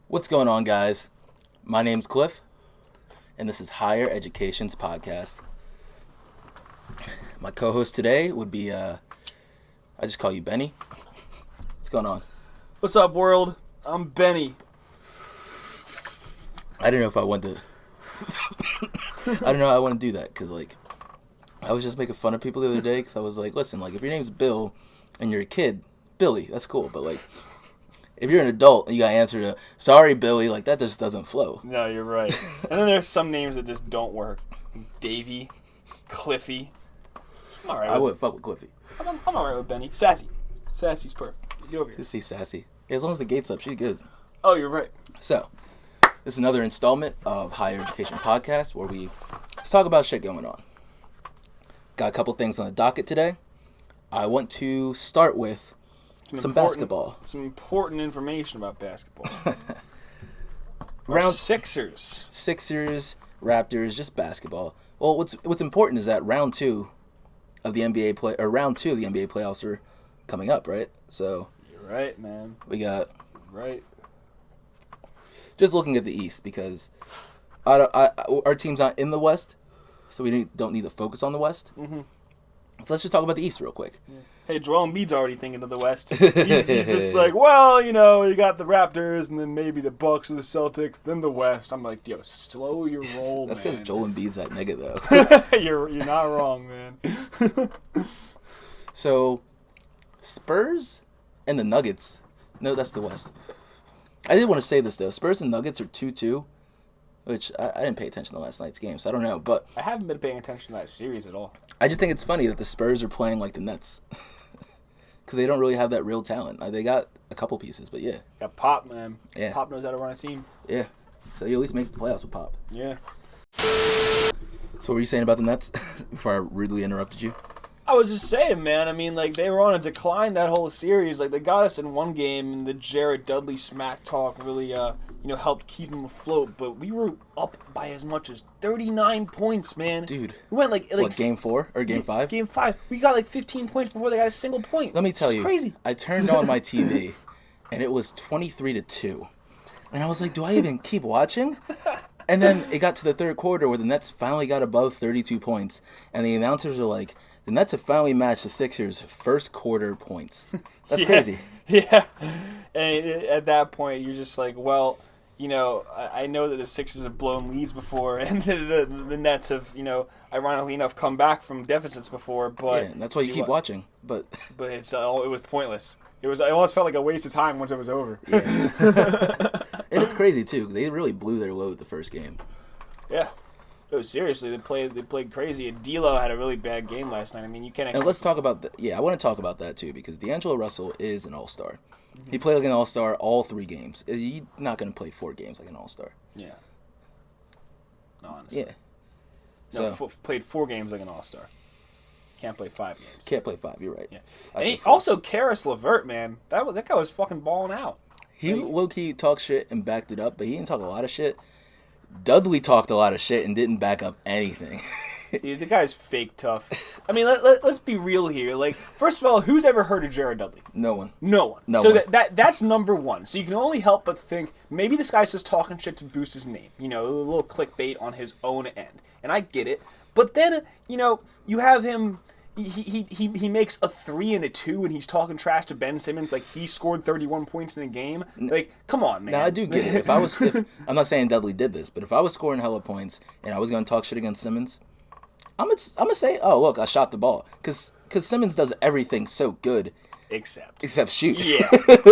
What's going on, guys? My name's Cliff, and this is Higher Education's podcast. My co-host today would be, I just call you Benny. What's going on? What's up, world? I'm Benny. I don't know if I want to... I don't know how I want to do that, because, I was just making fun of people the other day, because I was like, listen, if your name's Bill, and you're a kid, Billy, that's cool, but, if you're an adult and you gotta answer to, sorry, Billy, that just doesn't flow. No, you're right. And then there's some names that just don't work. Davey, Cliffy. I'm all right. I wouldn't fuck with Cliffy. I'm all right with Benny. Sassy. Sassy's perfect. Get over here. Just see Sassy. Yeah, as long as the gate's up, she's good. Oh, you're right. So, this is another installment of Higher Education Podcast where let's talk about shit going on. Got a couple things on the docket today. I want to start with some basketball. Some important information about basketball. Round Sixers, Raptors, just basketball. Well, what's important is that round two of the NBA playoffs are coming up, right? So you're right, man. We got right. Just looking at the East because our team's not in the West, so we don't need to focus on the West. Mm-hmm. So let's just talk about the East real quick. Yeah. Hey, Joel Embiid's already thinking of the West. He's just like, well, you got the Raptors, and then maybe the Bucks or the Celtics, then the West. I'm like, yo, slow your roll, That's man. because Joel Embiid's that nigga, though. You're not wrong, man. So, Spurs and the Nuggets. No, that's the West. I did want to say this, though. Spurs and Nuggets are 2-2, which I didn't pay attention to last night's game, so I don't know. But I haven't been paying attention to that series at all. I just think it's funny that the Spurs are playing like the Nets. Because they don't really have that real talent. They got a couple pieces, but yeah. Got Pop, man. Yeah. Pop knows how to run a team. Yeah. So you at least make the playoffs with Pop. Yeah. So what were you saying about the Nets before I rudely interrupted you? I was just saying, man. I mean, they were on a decline that whole series. They got us in one game, and the Jared Dudley smack talk really, helped keep them afloat. But we were up by as much as 39 points, man. Dude. We went what, game 4 or game 5? Game 5. We got 15 points before they got a single point. Let me tell you. Crazy. I turned on my TV, and it was 23-2. And I was like, do I even keep watching? And then it got to the third quarter where the Nets finally got above 32 points. And the announcers were like, the Nets have finally matched the Sixers' first quarter points. That's crazy. Yeah. And at that point, you're just like, well, I know that the Sixers have blown leads before, and the Nets have, ironically enough, come back from deficits before. But yeah, that's why you keep watching. But it was pointless. It almost felt like a waste of time once it was over. Yeah. And it's crazy too. They really blew their load the first game. Yeah. No, seriously, they played crazy. And D'Lo had a really bad game last night. I mean, you can't. And let's talk about that. Yeah, I want to talk about that too because D'Angelo Russell is an all-star. Mm-hmm. He played like an all-star all 3 games. He's not going to play 4 games like an all-star. Yeah. No, honestly. Yeah. No, played 4 games like an all-star. Can't play 5 games. Can't play 5. You're right. Yeah. And also, Karis LeVert, man, that guy was fucking balling out. He low-key talked shit and backed it up, but he didn't talk a lot of shit. Dudley talked a lot of shit and didn't back up anything. Dude, the guy's fake tough. I mean, let's be real here. First of all, who's ever heard of Jared Dudley? No one. So that's number one. So you can only help but think maybe this guy's just talking shit to boost his name. A little clickbait on his own end. And I get it. But then, you have him. He makes a 3 and a 2, and he's talking trash to Ben Simmons like he scored 31 points in the game. Come on, man. Now I do get it. If I'm not saying Dudley did this, but if I was scoring hella points and I was gonna talk shit against Simmons, I'm gonna say, oh look, I shot the ball, because Simmons does everything so good. Except shoot. Yeah.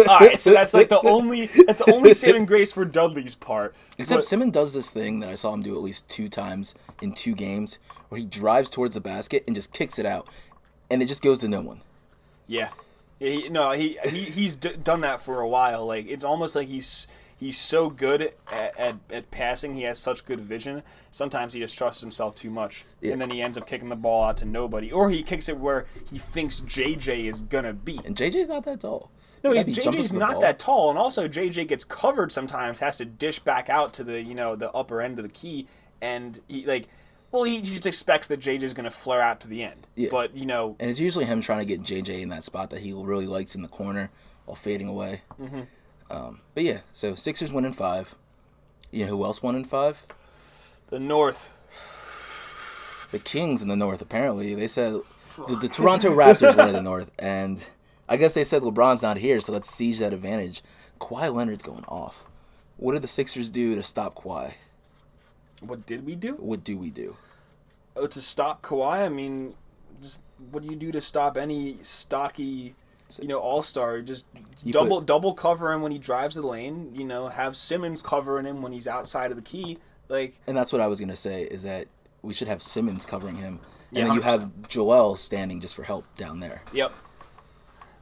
All right. So that's the only saving grace for Dudley's part. Except Simmons does this thing that I saw him do at least 2 times in 2 games, where he drives towards the basket and just kicks it out, and it just goes to no one. Yeah. He's done that for a while. It's almost like he's so good at passing. He has such good vision. Sometimes he just trusts himself too much. Yeah. And then he ends up kicking the ball out to nobody. Or he kicks it where he thinks JJ is going to be. And JJ's not that tall. No, JJ's not that tall. And also JJ gets covered sometimes, has to dish back out to the upper end of the key. And he just expects that JJ's going to flare out to the end. Yeah. But, And it's usually him trying to get JJ in that spot that he really likes in the corner while fading away. Mm-hmm. But yeah, so Sixers win in 5. You know who else won in 5? The North. The Kings in the North, apparently. They said the Toronto Raptors won in the North, and I guess they said LeBron's not here, so let's seize that advantage. Kawhi Leonard's going off. What did the Sixers do to stop Kawhi? What did we do? What do we do? Oh, to stop Kawhi? I mean, just what do you do to stop any stocky, all-star? Just double cover him when he drives the lane. Have Simmons covering him when he's outside of the key. And that's what I was gonna say is that we should have Simmons covering him, and then 100%. you have Joel standing just for help down there. Yep.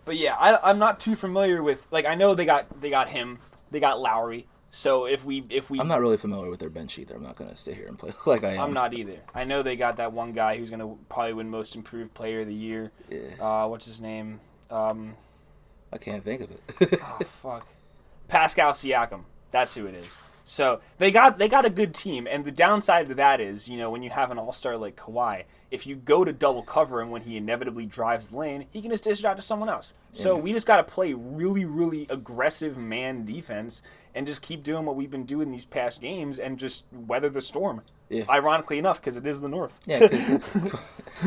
But yeah, I'm not too familiar with I know they got him, they got Lowry. So if we I'm not really familiar with their bench either. I'm not gonna sit here and play like I am. I'm not either. I know they got that one guy who's gonna probably win Most Improved Player of the Year. Yeah. What's his name? I can't think of it. Oh fuck. Pascal Siakam. That's who it is. So they got a good team, and the downside to that is, when you have an all-star like Kawhi, if you go to double cover him when he inevitably drives the lane, he can just dish it out to someone else. So we just got to play really, really aggressive man defense and just keep doing what we've been doing these past games and just weather the storm. Yeah. Ironically enough, because it is the North. Yeah, because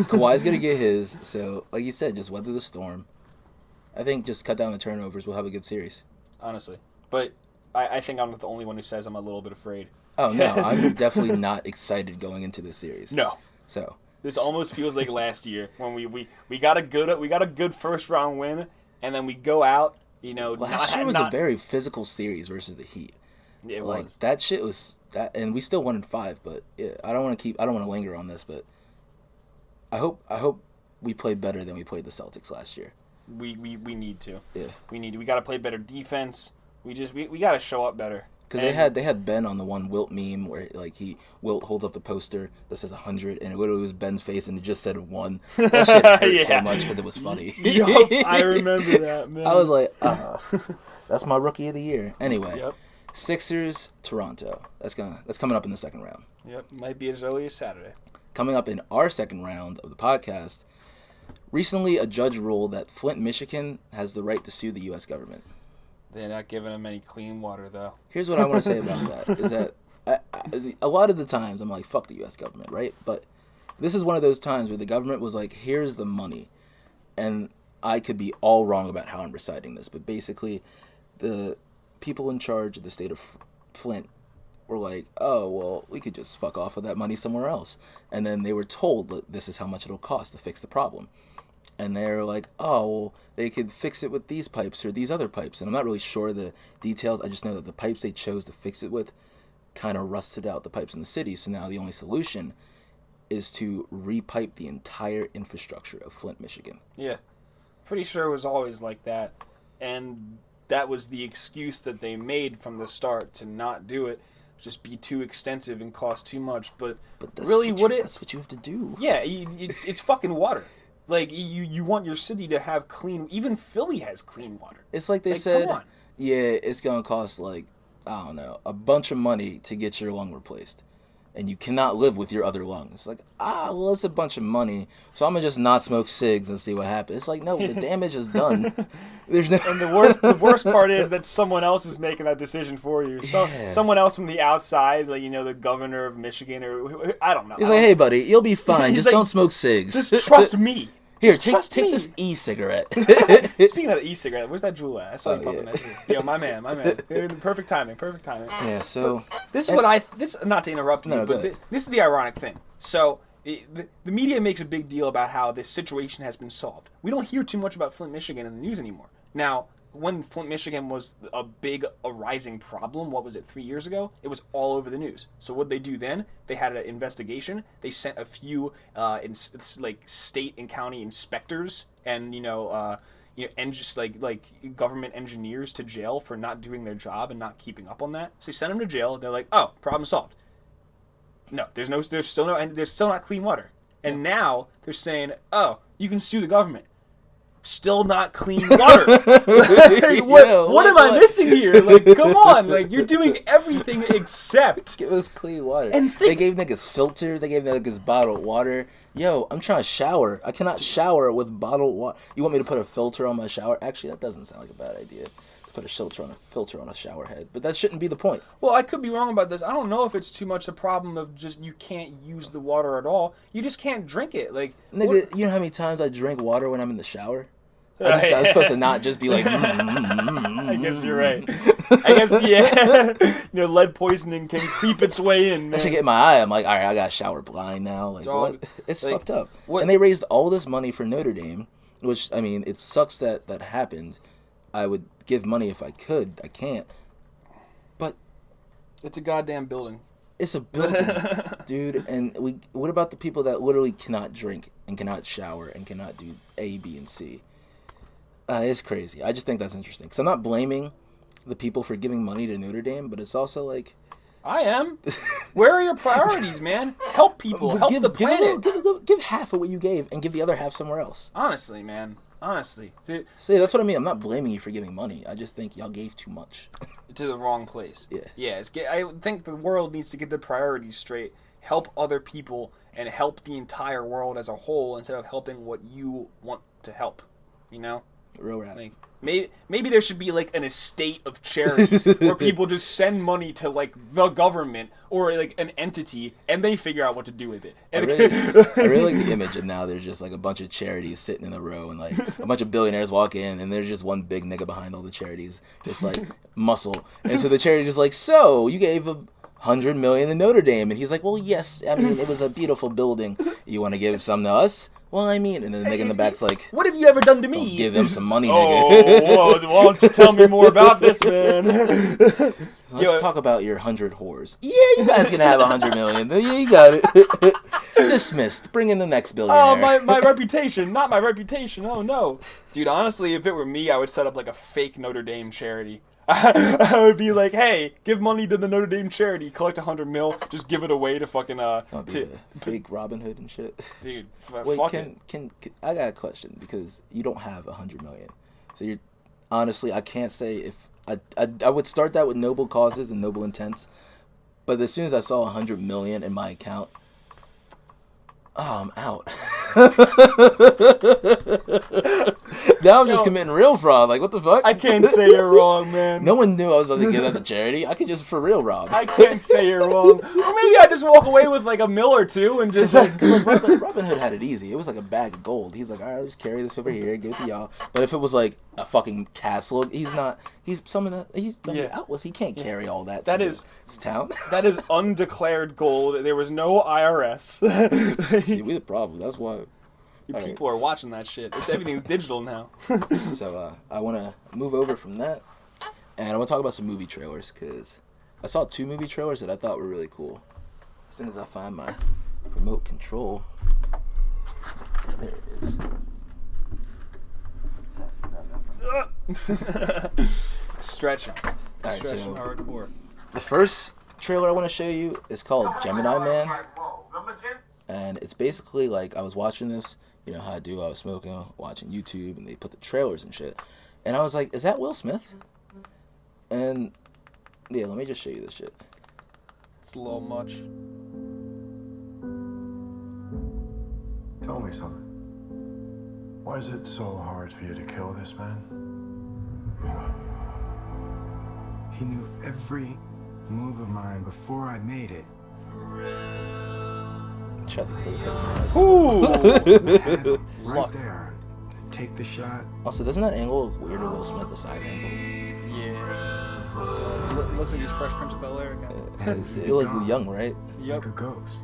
Kawhi's going to get his. So, like you said, just weather the storm. I think just cut down the turnovers. We'll have a good series. Honestly. But I think I'm not the only one who says I'm a little bit afraid. Oh, no. I'm definitely not excited going into this series. No. So this almost feels like last year when we got a good first round win, and then we go out. Last year was a very physical series versus the Heat. It was. That shit was that, and we still won in 5. But yeah, I don't want to linger on this, but I hope we played better than we played the Celtics last year. We need to. Yeah. We got to play better defense. We got to show up better. Because they had Ben on the one Wilt meme where Wilt holds up the poster that says 100 and it literally was Ben's face and it just said 1. That shit hurt so much because it was funny. Yup, I remember that, man. I was like, that's my rookie of the year. Anyway, Yep. Sixers, Toronto. That's coming up in the second round. Yep, might be as early as Saturday. Coming up in our second round of the podcast, recently a judge ruled that Flint, Michigan has the right to sue the U.S. government. They're not giving them any clean water, though. Here's what I want to say about that, is that a lot of the times I'm like, fuck the U.S. government, right? But this is one of those times where the government was like, here's the money. And I could be all wrong about how I'm reciting this, but basically the people in charge of the state of Flint were like, oh, well, we could just fuck off with that money somewhere else. And then they were told that this is how much it'll cost to fix the problem. And they're like, oh, well, they could fix it with these pipes or these other pipes. And I'm not really sure the details. I just know that the pipes they chose to fix it with kind of rusted out the pipes in the city. So now the only solution is to repipe the entire infrastructure of Flint, Michigan. Yeah. Pretty sure it was always like that. And that was the excuse that they made from the start to not do it. Just be too extensive and cost too much. But that's really, that's what you have to do. Yeah, it's fucking water. Like, you want your city to have clean... Even Philly has clean water. It's like they said, yeah, it's going to cost, I don't know, a bunch of money to get your lung replaced. And you cannot live with your other lung. It's like, well, it's a bunch of money, so I'm going to just not smoke cigs and see what happens. It's like, no, the damage is done. There's no... And the worst part is that someone else is making that decision for you. Someone else from the outside, the governor of Michigan, or I don't know. He's like, hey, buddy, you'll be fine. Just don't smoke cigs. Just trust me. Here, take this e-cigarette. Speaking of the e-cigarette, where's that Juul at? I saw you pumping that. Yo, my man. Perfect timing. Yeah, so... not to interrupt you, but this is the ironic thing. So, the media makes a big deal about how this situation has been solved. We don't hear too much about Flint, Michigan in the news anymore. Now, when Flint, Michigan was a rising problem, what was it, 3 years ago? It was all over the news. So what they do then? They had an investigation. They sent a few state and county inspectors and and just government engineers to jail for not doing their job and not keeping up on that. So they sent them to jail. They're like, oh, problem solved. No, there's still not clean water. And now they're saying, oh, you can sue the government. Still not clean water. What am I missing here? Come on. You're doing everything except give us clean water. And they gave niggas filters. They gave niggas bottled water. Yo, I'm trying to shower. I cannot shower with bottled water. You want me to put a filter on my shower? Actually, that doesn't sound like a bad idea. To put a filter on a shower head, but that shouldn't be the point. Well, I could be wrong about this. I don't know if it's too much a problem of just you can't use the water at all. You just can't drink it. Like, nigga, you know how many times I drink water when I'm in the shower? I'm supposed to not just be like. I guess you're right. I guess lead poisoning can creep its way in. Man. I should get in my eye. I'm like, all right, I got shower blind now. Like, Dog, what? It's like, fucked up. What? And they raised all this money for Notre Dame, which I mean, it sucks that happened. I would give money if I could. I can't. But it's a goddamn building. It's a building, dude. And what about the people that literally cannot drink and cannot shower and cannot do A, B, and C? It's crazy. I just think that's interesting. Because I'm not blaming the people for giving money to Notre Dame, but it's also like... I am. Where are your priorities, man? Help people. Help the planet. Give half of what you gave and give the other half somewhere else. Honestly, man. Honestly. See, that's what I mean. I'm not blaming you for giving money. I just think y'all gave too much. To the wrong place. Yeah. Yeah. I think the world needs to get the priorities straight. Help other people and help the entire world as a whole instead of helping what you want to help. You know? Real rap. Like, maybe there should be like an estate of charities where people just send money to like the government or like an entity and they figure out what to do with it. I really like the image of now there's just like a bunch of charities sitting in a row and like a bunch of billionaires walk in and there's just one big nigga behind all the charities, just like muscle. And so the charity just like, so you gave $100 million to Notre Dame, and he's like, well, yes, I mean it was a beautiful building. You want to give some to us? Well, I mean, and then the nigga in the back's like, what have you ever done to me? Give them some money, nigga. Why don't you tell me more about this, man? Let's talk about your 100 whores. Yeah, you guys can have $100 million. Yeah, you got it. Dismissed. Bring in the next billionaire. Oh, my reputation. Not my reputation. Oh, no. Dude, honestly, if it were me, I would set up like a fake Notre Dame charity. I would be like, hey, give money to the Notre Dame charity, collect $100 million, just give it away to fucking fake Robin Hood and shit. Dude, wait, fuck can I got a question because you don't have $100 million, so you're honestly I can't say if I would start that with noble causes and noble intents, but as soon as I saw $100 million in my account, oh, I'm out. Now I'm just committing real fraud. Like, what the fuck? I can't say you're wrong, man. No one knew I was going to give that to charity. I could just for real rob. I can't say you're wrong. Or maybe I just walk away with like $1 million or $2 million and just like... Robin Hood had it easy. It was like a bag of gold. He's like, all right, I'll just carry this over here, give it to y'all. But if it was like a fucking castle, he's someone that he's Atlas. He can't carry all that. That is his town. That is undeclared gold. There was no IRS. See, we the problem. That's why. People are watching that shit. Everything's digital now. So I want to move over from that, and I want to talk about some movie trailers because I saw 2 movie trailers that I thought were really cool. As soon as I find my remote control, there it is. Stretching. Right, Stretching hardcore. The first trailer I want to show you is called Gemini Man. And it's basically like I was watching this, you know how I do, I was smoking, watching YouTube, and they put the trailers and shit. And I was like, is that Will Smith? And, yeah, let me just show you this shit. It's a little much. Tell me something. Why is it so hard for you to kill this man? He knew every move of mine before I made it. Try to kill this like Ooh! Right there. Take the shot. Also, doesn't that angle look weird to Will Smith, the side angle? Yeah. Looks like he's Fresh Prince of Bel-Air again. He look young, right? Like a ghost.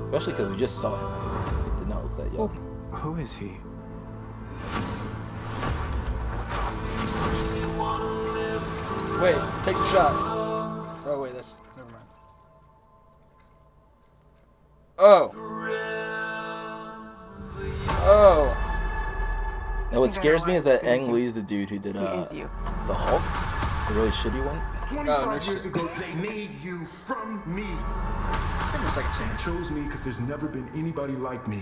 Especially because we just saw him. He did not look that young. Who is he? Wait, take the shot. Oh, wait, that's... Never mind. Oh. Oh. Now what scares me is that Ang Lee's the dude who did the Hulk, the really shitty one. 25 years ago, they made you from me. Give him a second And chance. chose me because there's never been anybody like me.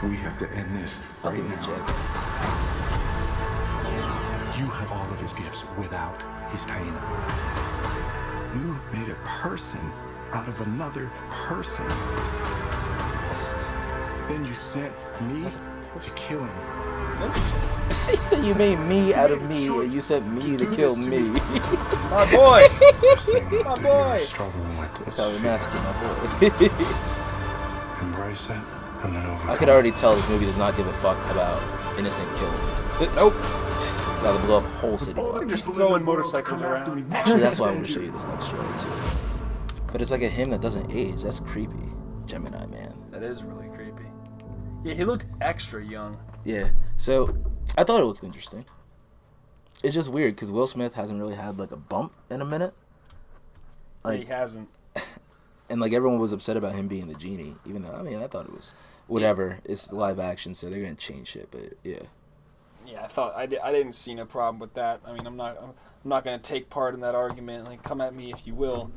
We have to end this I'll right give you a now. chance. You have all of his gifts without his pain. You made a person out of another person. Then you sent me to kill him. She said you made me out of me, and you said me to kill me. My boy! My You're boy! struggling with That's this. how we mask my boy. Embrace it and then overcome. I could already tell this movie does not give a fuck about innocent killing. Nope. About to blow up whole city. They're just throwing motorcycles around. Actually, that's why I want to show you this next trailer too. But it's like a him that doesn't age. That's creepy. Gemini Man. That is really creepy. Yeah, he looked extra young. Yeah. So I thought it looked interesting. It's just weird because Will Smith hasn't really had like a bump in a minute. He hasn't. And like everyone was upset about him being the genie, even though I thought it was whatever. It's live action, so they're gonna change shit. But yeah. Yeah, I didn't see no problem with that. I mean, I'm not gonna take part in that argument. Like, come at me if you will.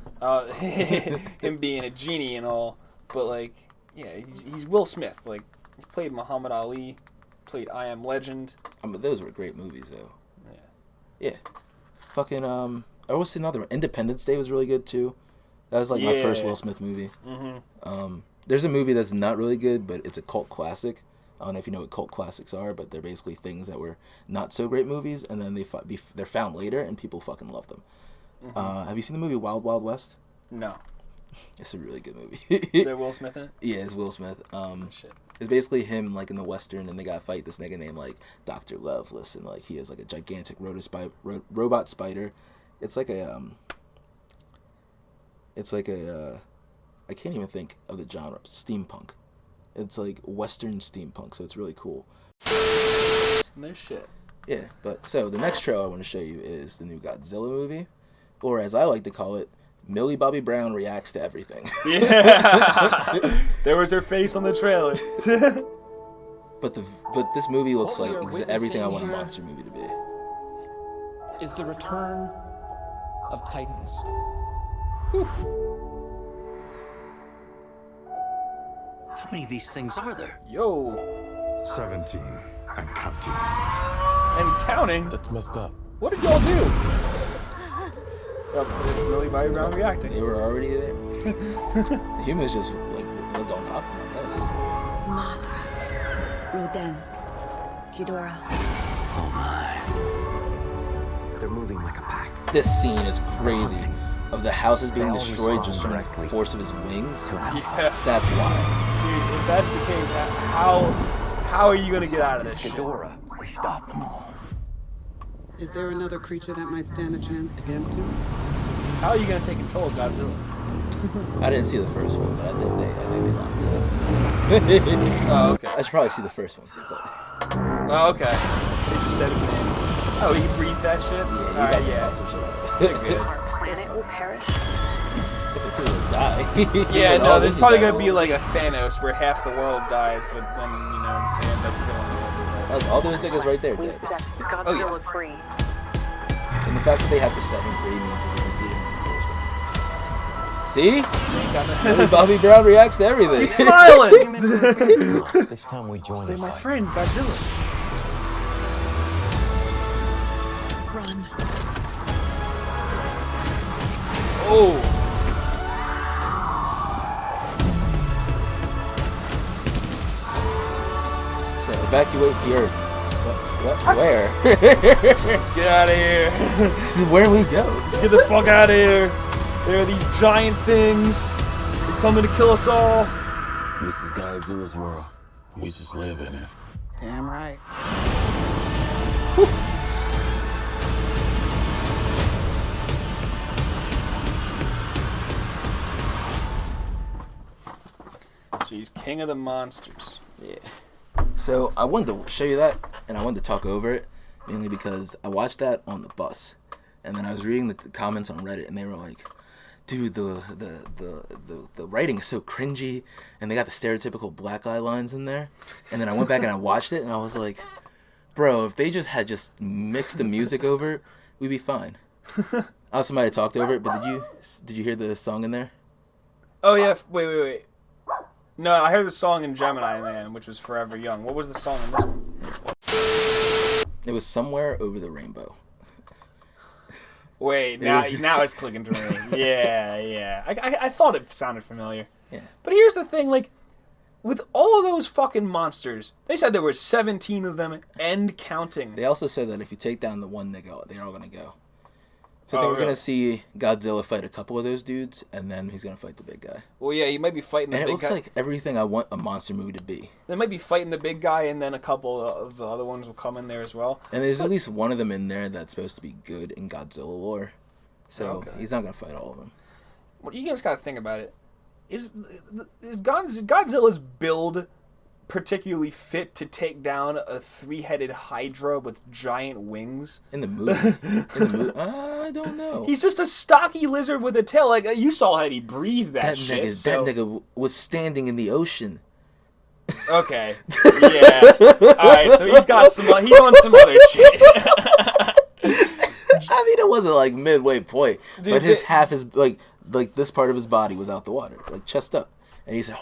Him being a genie and all, but like, yeah, he's Will Smith. Like, he played Muhammad Ali, played I Am Legend. Those were great movies though. Yeah. Yeah. Fucking I was another one. Independence Day was really good too. That was like my first Will Smith movie. Mm-hmm. There's a movie that's not really good, but it's a cult classic. I don't know if you know what cult classics are, but they're basically things that were not so great movies, and then they're found later, and people fucking love them. Mm-hmm. Have you seen the movie Wild Wild West? No. It's a really good movie. Is there Will Smith in it? Yeah, it's Will Smith. Shit. It's basically him like in the Western, and they gotta fight this nigga named like Dr. Loveless, and like he has like a gigantic robot spider. It's like a I can't even think of the genre. Steampunk. It's like Western steampunk, so it's really cool. No shit. Yeah, but so the next trailer I want to show you is the new Godzilla movie, or as I like to call it, Millie Bobby Brown reacts to everything. Yeah. There was her face on the trailer. But this movie looks What we like are everything I witnessing want a here monster movie to be. is the return of Titans. How many of these things are there? Yo. 17 and counting. And counting. That's messed up. What did y'all do? It's Millie Bobby Brown reacting. They were already there. The humans just like lived on top of them, I guess. Mothra, Rodan, Ghidorah. Oh my. They're moving like a pack. This scene is crazy. Of the houses being They all destroyed just from respond the directly force of his wings. Yeah. That's wild. Dude, if that's the case, how are you gonna get out of this shit? Ghidorah. We stopped them all. Is there another creature that might stand a chance against him? How are you gonna take control of Godzilla? I didn't see the first one, but I think they locked stuff. Oh, okay. I should probably see the first one. But Oh, okay. They just said his name. Oh, he breathed that shit? yeah, you Alright, got yeah. some shit up. They're good. Our planet will perish. If it could die. Yeah, Like, no, oh, there's this probably is gonna be like a Thanos where half the world dies, but then, you know, they end up killing everybody. like, all those niggas right there We dead. set Godzilla Oh, yeah. free. And the fact that they have to set him free means that they defeat him in the first one. See? Millie Bobby Brown reacts to everything. She's smiling! This time we join Say the my fight. friend, Godzilla. Run. Oh. So evacuate the Earth. What? Where? Let's get out of here. This is where we go. Let's get the fuck out of here. There are these giant things. They're coming to kill us all. This is Godzilla's world. We just live in it. Damn right. She's king of the monsters. Yeah. So I wanted to show you that, and I wanted to talk over it, mainly because I watched that on the bus, and then I was reading the comments on Reddit, and they were like, "Dude, the writing is so cringy, and they got the stereotypical black eye lines in there." And then I went back and I watched it, and I was like, "Bro, if they had just mixed the music over, we'd be fine." I was somebody talked over it, but did you hear the song in there? Oh yeah, wait. No, I heard the song in Gemini Man, which was Forever Young. What was the song in this one? It was Somewhere Over the Rainbow. Wait, now it's clicking to me. Yeah. I thought it sounded familiar. Yeah. But here's the thing, like, with all of those fucking monsters, they said there were 17 of them and counting. They also said that if you take down the one nigga, they're all gonna go. So I Oh, think we're really? gonna see Godzilla fight a couple of those dudes, and then he's gonna fight the big guy. Well, yeah, he might be fighting the And it big looks guy. like everything I want a monster movie to be. They might be fighting the big guy, and then a couple of the other ones will come in there as well. And there's at least one of them in there that's supposed to be good in Godzilla lore. So Okay. he's not gonna fight all of them. Well, you just gotta think about it. Is Godzilla's build particularly fit to take down a 3-headed Hydra with giant wings? In the movie, I don't know. He's just a stocky lizard with a tail. Like, you saw how he breathed that shit. That nigga was standing in the ocean. Okay. Yeah. Alright, so he's got some. He's on some other shit. I mean, it wasn't like midway point, Dude, but his half is like this part of his body was out the water, like chest up, and he said,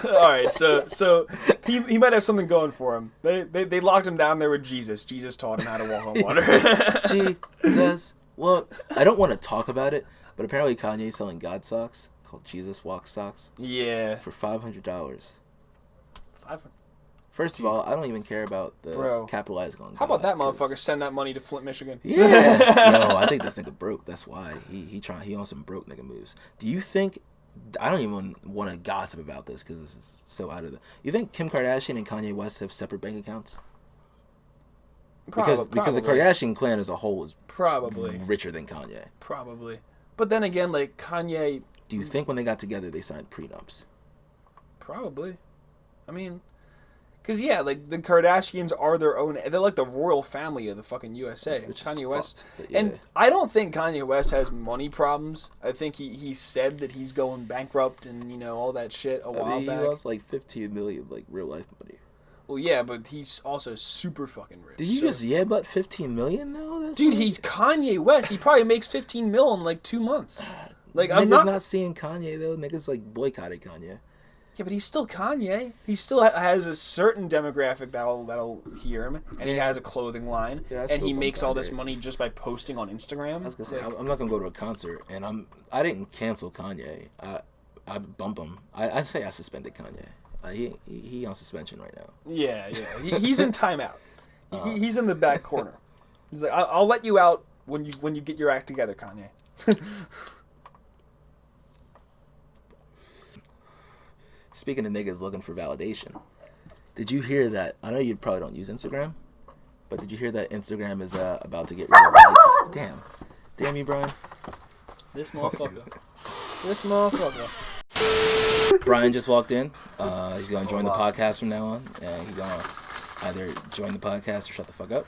Alright, so he might have something going for him. They locked him down there with Jesus. Jesus taught him how to walk on water. Jesus. Well, I don't want to talk about it, but apparently Kanye's selling God socks called Jesus Walk socks. Yeah. For $500. First of all, I don't even care about the capitalizing on God. How about that motherfucker send that money to Flint, Michigan? Yeah. No, I think this nigga broke. That's why he on some broke nigga moves. Do you think? I don't even want to gossip about this because this is so out of the. You think Kim Kardashian and Kanye West have separate bank accounts? Because the Kardashian clan as a whole is probably richer than Kanye. Probably, but then again, like Kanye. Do you think when they got together they signed prenups? Probably. I mean, because yeah, like the Kardashians are their own. They're like the royal family of the fucking USA. Which is Kanye West, fucked, yeah. and I don't think Kanye West has money problems. I think he said that he's going bankrupt and all that shit a while back. He lost like 15 million like real life money. Well, yeah, but he's also super fucking rich. Did you just but 15 million though? That's dude, he's Kanye West. He probably makes 15 mil in like 2 months. Like I'm not seeing Kanye though. Niggas like boycotted Kanye. Yeah, but he's still Kanye. He still has a certain demographic that'll hear him, and he has a clothing line, and he makes all this money just by posting on Instagram. I was gonna say I'm not gonna go to a concert, and I didn't cancel Kanye. I bump him. I say I suspended Kanye. He on suspension right now. Yeah. He's in timeout. He's in the back corner. He's like, I'll let you out when you get your act together, Kanye. Speaking of niggas looking for validation, did you hear that? I know you probably don't use Instagram, but did you hear that Instagram is about to get rid of likes? Damn you, Brian. This motherfucker. Brian just walked in. He's gonna join the podcast from now on, and he's gonna either join the podcast or shut the fuck up.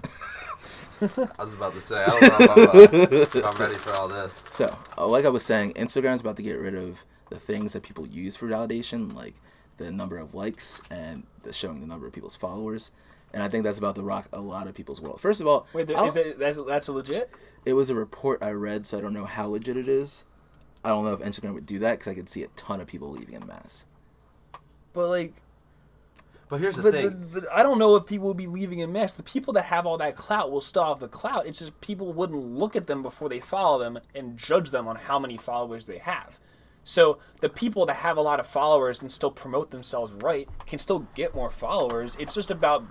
I was about to say, I don't know if I'm ready for all this. So, like I was saying, Instagram's about to get rid of the things that people use for validation, like the number of likes and showing the number of people's followers. And I think that's about to rock a lot of people's world. First of all, wait, that's legit? It was a report I read, so I don't know how legit it is. I don't know if Instagram would do that because I could see a ton of people leaving en masse. But here's the thing. But I don't know if people will be leaving en masse. The people that have all that clout will still have the clout. It's just people wouldn't look at them before they follow them and judge them on how many followers they have. So the people that have a lot of followers and still promote themselves right can still get more followers. It's just about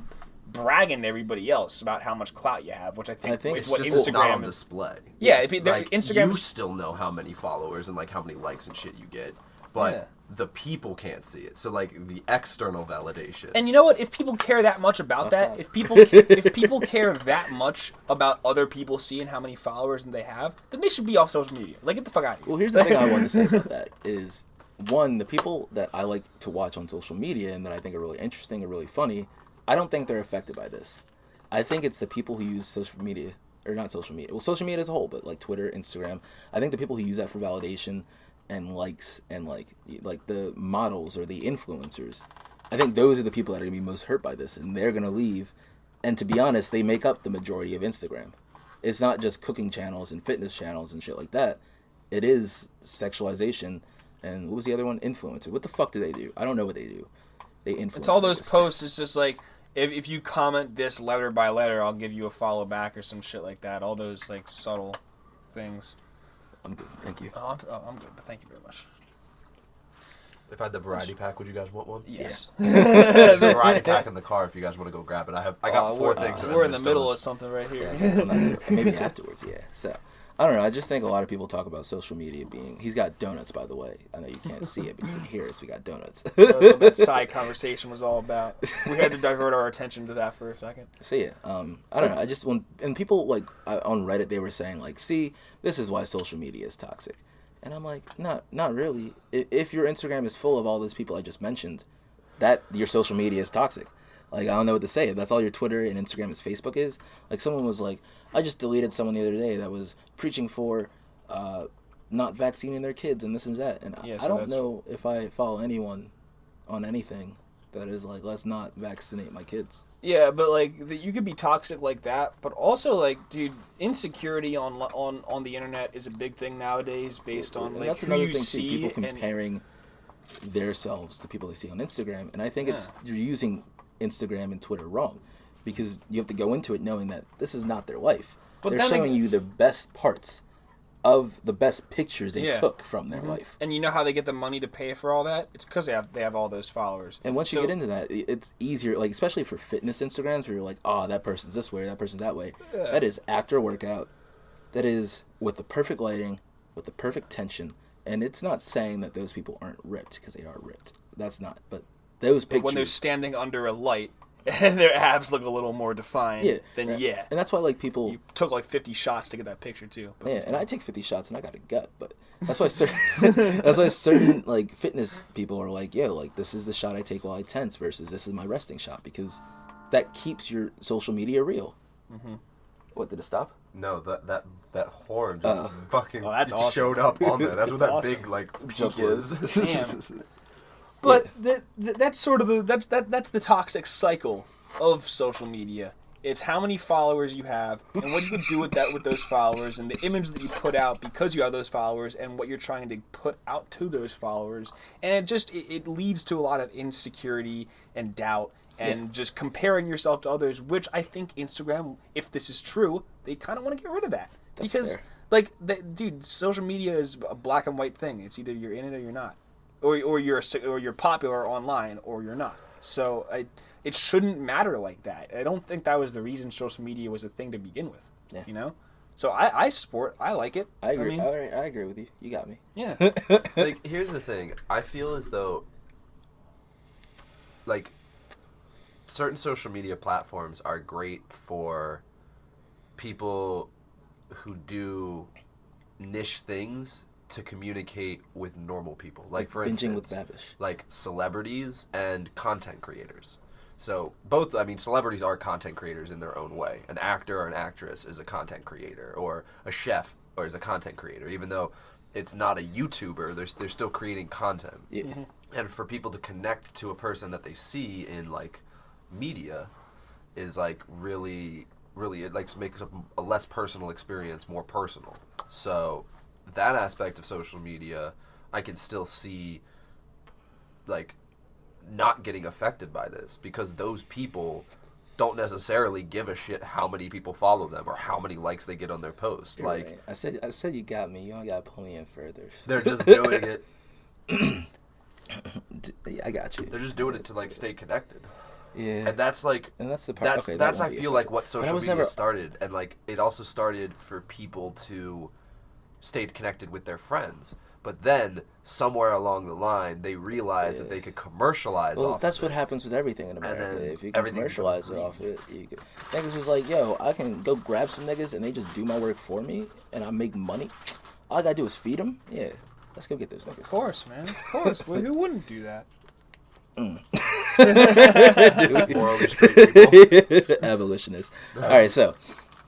bragging to everybody else about how much clout you have, which I think is what just Instagram not on display. Yeah, Instagram. You still know how many followers and like how many likes and shit you get, but the people can't see it. So like the external validation. And you know what? If people care that much about that, if people care that much about other people seeing how many followers they have, then they should be off social media. Like, get the fuck out of here. Well, here's the thing I wanted to say about that is, one, the people that I like to watch on social media and that I think are really interesting or really funny, I don't think they're affected by this. I think it's the people who use social media, or not social media, well, social media as a whole, but like Twitter, Instagram. I think the people who use that for validation and likes and like the models or the influencers, I think those are the people that are gonna be most hurt by this, and they're gonna leave. And to be honest, they make up the majority of Instagram. It's not just cooking channels and fitness channels and shit like that. It is sexualization and what was the other one? Influencer. What the fuck do they do? I don't know what they do. They influence. It's all those posts. It's just like if you comment this letter by letter, I'll give you a follow back or some shit like that. All those like subtle things. I'm good. Thank you. I'm good, but thank you very much. If I had the variety pack, would you guys want one? Yes. There's a variety pack in the car if you guys want to go grab it. I got 4 things. We're in the middle of something right here. Maybe afterwards, yeah. So, I don't know. I just think a lot of people talk about social media being... He's got donuts, by the way. I know you can't see it, but you can hear it, so we got donuts. That's what that side conversation was all about. We had to divert our attention to that for a second. So, yeah. I don't know. I just... And people, like, on Reddit, they were saying, like, see, this is why social media is toxic. And I'm like, not really. If your Instagram is full of all those people I just mentioned, that your social media is toxic. Like, I don't know what to say. If that's all your Twitter and Instagram and Facebook is. Like, someone was like, I just deleted someone the other day that was preaching for not vaccinating their kids and this and that. And I don't know if I follow anyone on anything that is like, let's not vaccinate my kids. Yeah, but like you could be toxic like that, but also like, dude, insecurity on the internet is a big thing nowadays, based on like that's who another you thing see. Too. People comparing themselves to people they see on Instagram, and I think you're using Instagram and Twitter wrong, because you have to go into it knowing that this is not their life. But they're showing you the best parts of the best pictures they took from their life. And you know how they get the money to pay for all that? It's because they have all those followers. And once you get into that, it's easier, like especially for fitness Instagrams, where you're like, oh, that person's this way, that person's that way. Yeah. That is after a workout. That is with the perfect lighting, with the perfect tension. And it's not saying that those people aren't ripped, because they are ripped. That's not. But those pictures... But when they're standing under a light and their abs look a little more defined, then And that's why, like, people... You took, like, 50 shots to get that picture, too. Yeah, and I take 50 shots, and I got a gut, but that's why certain like, fitness people are like, yo, like, this is the shot I take while I tense versus this is my resting shot, because that keeps your social media real. Mm-hmm. What, did it stop? No, that horn just fucking that's awesome. showed up on there. That's what that awesome. big, like, peak is. Damn. But that's sort of that's the toxic cycle of social media. It's how many followers you have and what you can do with those followers, and the image that you put out because you have those followers, and what you're trying to put out to those followers. And it leads to a lot of insecurity and doubt and just comparing yourself to others, which I think Instagram, if this is true, they kind of want to get rid of that. That's because fair. like dude, social media is a black and white thing. It's either you're in it or you're not. Or you're popular online or you're not. So it shouldn't matter like that. I don't think that was the reason social media was a thing to begin with. Yeah. You know? So I like it. I agree. I agree with you. You got me. Yeah. Like, here's the thing. I feel as though, like, certain social media platforms are great for people who do niche things to communicate with normal people. Like, for instance, with Babish. Like celebrities and content creators. So both, I mean, celebrities are content creators in their own way. An actor or an actress is a content creator, or a chef or is a content creator, even though it's not a YouTuber, they're still creating content. Yeah. Mm-hmm. And for people to connect to a person that they see in, like, media is, like, really, it, like, makes a less personal experience more personal. So that aspect of social media, I can still see, like, not getting affected by this, because those people don't necessarily give a shit how many people follow them or how many likes they get on their post. You're like, right. I said you got me. You don't gotta pull me in further. They're just doing it. I got you. They're just doing it to, like, stay connected. Yeah. And that's, like, and that's the part. That's I feel like what social media never... started, and, like, it also started for people to stay connected with their friends. But then, somewhere along the line, they realized that they could commercialize off that's of what it. happens with everything in America. If you can everything commercialize it off it, you can. Niggas was like, yo, I can go grab some niggas and they just do my work for me and I make money. All I gotta do is feed them. Yeah, let's go get those niggas. Of course, man. Of course. Well, who wouldn't do that? Morally straight people. Abolitionist. All right, so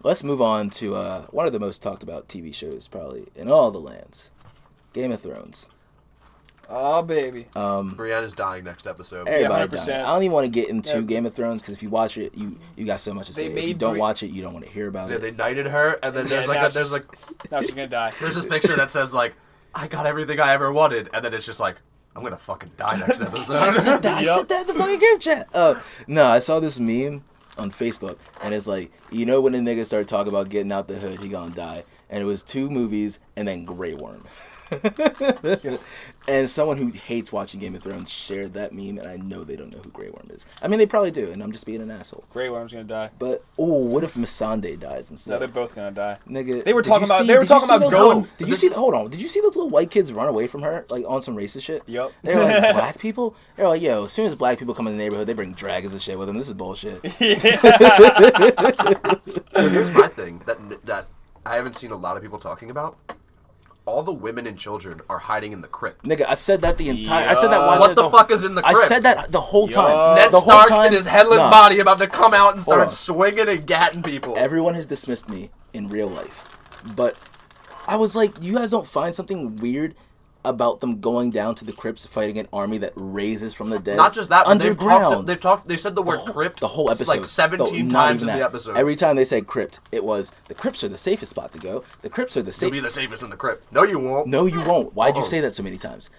let's move on to one of the most talked about TV shows probably in all the lands. Game of Thrones. Oh, baby. Brianna's dying next episode. Everybody 100%. dying. I don't even want to get into Game of Thrones, because if you watch it, you got so much to say. If you don't watch it, you don't want to hear about it. They knighted her, and then there's now she's gonna die. There's this picture that says, like, I got everything I ever wanted, and then it's just like, I'm gonna fucking die next episode. I said that in the fucking group chat. No, I saw this meme on Facebook, and it's like, you know, when a nigga started talking about getting out the hood, he gonna die. And it was 2 movies and then Grey Worm. And someone who hates watching Game of Thrones shared that meme, and I know they don't know who Grey Worm is. I mean, they probably do, and I'm just being an asshole. Grey Worm's gonna die. But what if Missandei dies instead? No, they're both gonna die. Nigga, They were talking about going. going. Did you see? Hold on. Did you see those little white kids run away from her, like on some racist shit? Yep. They were like, black people. They're like, yo, as soon as black people come in the neighborhood, they bring dragons and shit with them. This is bullshit. So here's my thing that I haven't seen a lot of people talking about. All the women and children are hiding in the crypt. Nigga, I said that the entire. I said that. What the fuck is in the crypt? I said that the whole time. Ned the whole Stark time, and his headless nah. body about to come out and start swinging and gatting people. Everyone has dismissed me in real life, but I was like, you guys don't find something weird about them going down to the crypts fighting an army that raises from the dead? Not just that, but underground. They said the word crypt the whole episode like 17 not times in even the that. episode. Every time they said crypt, it was the crypts are the safest spot to go. The crypts are the You'll safest. be the safest in the crypt. No, you won't. No, you won't. Why'd you say that so many times?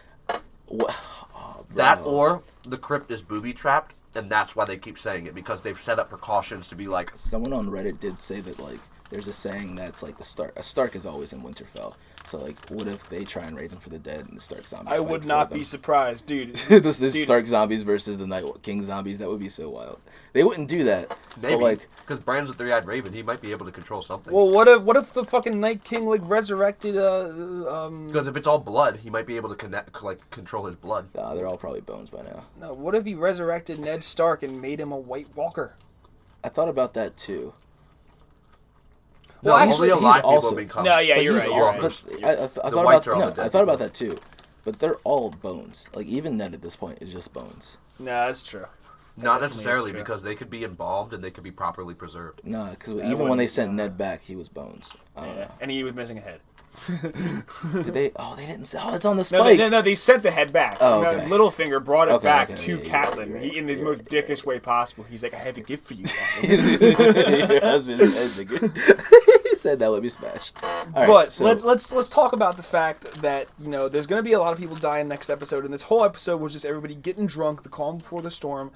What? Oh, that or the crypt is booby trapped, and that's why they keep saying it, because they've set up precautions to be like. Someone on Reddit did say that like there's a saying that's like a Stark is always in Winterfell. So like, what if they try and raise them for the dead and the Stark zombies? I would not be surprised, dude. This is Stark zombies versus the Night King zombies. That would be so wild. They wouldn't do that. Maybe, but like, because Bran's a three-eyed raven, he might be able to control something. Well, what if the fucking Night King like resurrected? Because if it's all blood, he might be able to control his blood. Nah, they're all probably bones by now. No, what if he resurrected Ned Stark and made him a White Walker? I thought about that too. No, Well, only alive people become. No, yeah, But you're he's right. You're all- right. but I thought whites about are all the dead I thought about people. that too, but they're all bones. Like even Ned at this point is just bones. No, that's true. Not definitely necessarily, is true. because they could be embalmed and they could be properly preserved. Nah, because even when they sent Ned back, he was bones. I don't know. And he was missing a head. Did they? Oh, they didn't say. Oh, it's on the No, spike. they sent the head back. Oh, okay. Littlefinger brought it Okay, back okay, to yeah, Catelyn you're right, in his most dickish way possible. He's like, I have a gift for you. Your husband he said that. Let me smash. All right, But so, let's talk about the fact that there's going to be a lot of people dying next episode, and this whole episode was just everybody getting drunk, the calm before the storm.